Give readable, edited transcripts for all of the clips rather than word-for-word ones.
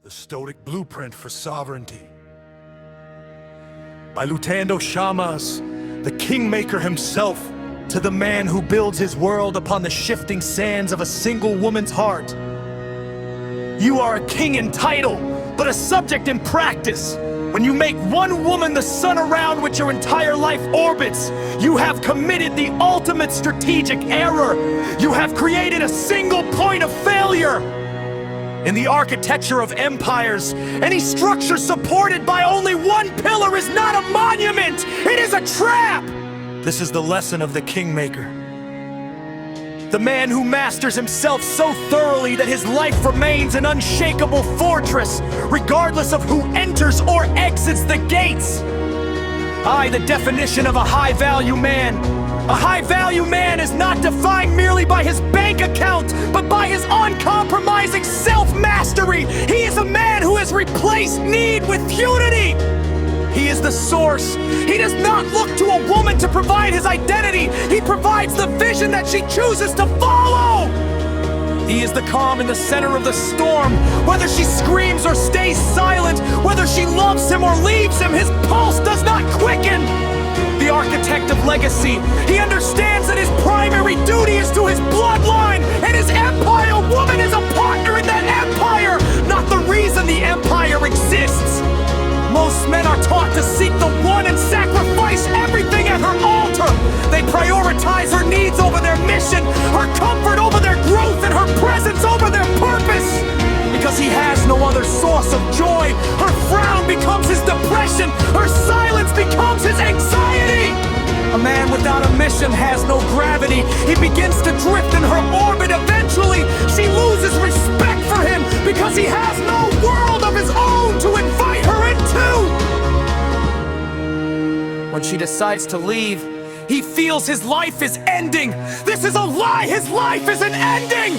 The Stoic Blueprint for Sovereignty. By Lutando Shamas, the Kingmaker himself, to the man who builds his world upon the shifting sands of a single woman's heart. You are a king in title, but a subject in practice. When you make one woman the sun around which your entire life orbits, you have committed the ultimate strategic error. You have created a single point of failure. In the architecture of empires, any structure supported by only one pillar is not a monument, it is a trap! This is the lesson of the Kingmaker. The man who masters himself so thoroughly that his life remains an unshakable fortress, regardless of who enters or exits the gates. The definition of a high-value man. A high-value man is not defined merely by his bank account, but by his uncompromising self-mastery. He is a man who has replaced need with unity. He is the source. He does not look to a woman to provide his identity. He provides the vision that she chooses to follow. He is the calm in the center of the storm. Whether she screams or stays silent, whether she loves him or leaves him, his pulse does not quicken. The architect of legacy, he understands that his primary duty is to his bloodline and his empire. A woman is a partner in that empire, not the reason the empire exists. Most men are taught to seek the one and sacrifice everything at her altar. They prioritize her needs over their mission, her comfort over their growth, and her presence over their purpose. Because he has no other source of joy, her frown becomes his depression, her silence becomes his anxiety. A man without a mission has no gravity. He begins to drift in her orbit. Eventually, she loses respect for him because he has no world of his own to invite her into. When she decides to leave, he feels his life is ending. This is a lie. His life isn't ending.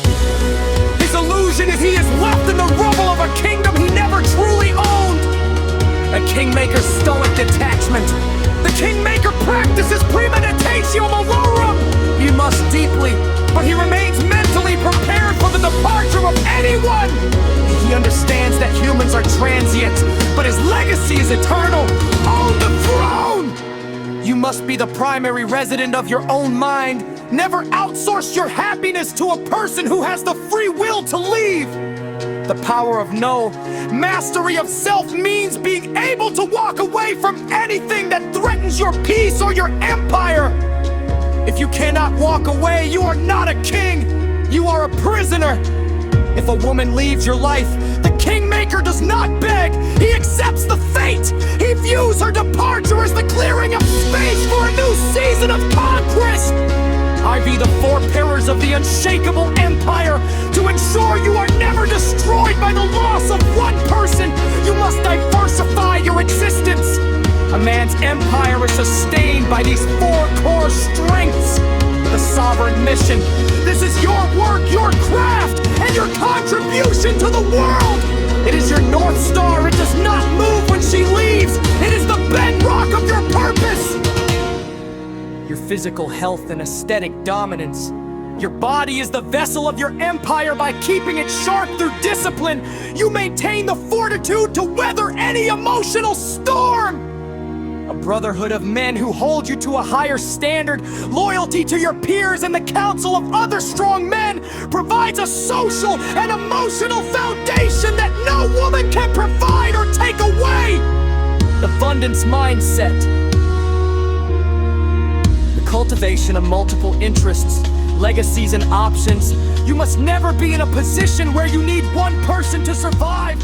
His illusion is he is left in the rubble of a kingdom he never truly owned. A Kingmaker's stoic detachment. The Kingmaker practices premeditatio malorum. He must deeply, but he remains mentally prepared for the departure of anyone. He understands that humans are transient, but his legacy is eternal. On the throne! You must be the primary resident of your own mind. Never outsource your happiness to a person who has the free will to leave. The power of no. Mastery of self means being able to walk away from anything that threatens your peace or your empire. If you cannot walk away, you are not a king. You are a prisoner. If a woman leaves your life, the Kingmaker does not beg. He accepts the fate. He views her departure as the clearing of space for a new season of conquest. I be the four pillars of the unshakable empire. To ensure you are never destroyed by the loss of one person, you must diversify your existence. A man's empire is sustained by these four core strengths. The sovereign mission. This is your work, your craft, and your contribution to the world. It is your North Star. It does not move when she leaves. It is the bedrock of your purpose. Your physical health and aesthetic dominance. Your body is the vessel of your empire. By keeping it sharp through discipline, you maintain the fortitude to weather any emotional storm. A brotherhood of men who hold you to a higher standard. Loyalty to your peers and the counsel of other strong men provides a social and emotional foundation that no woman can provide or take away. The abundance mindset. Cultivation of multiple interests, legacies, and options. You must never be in a position where you need one person to survive.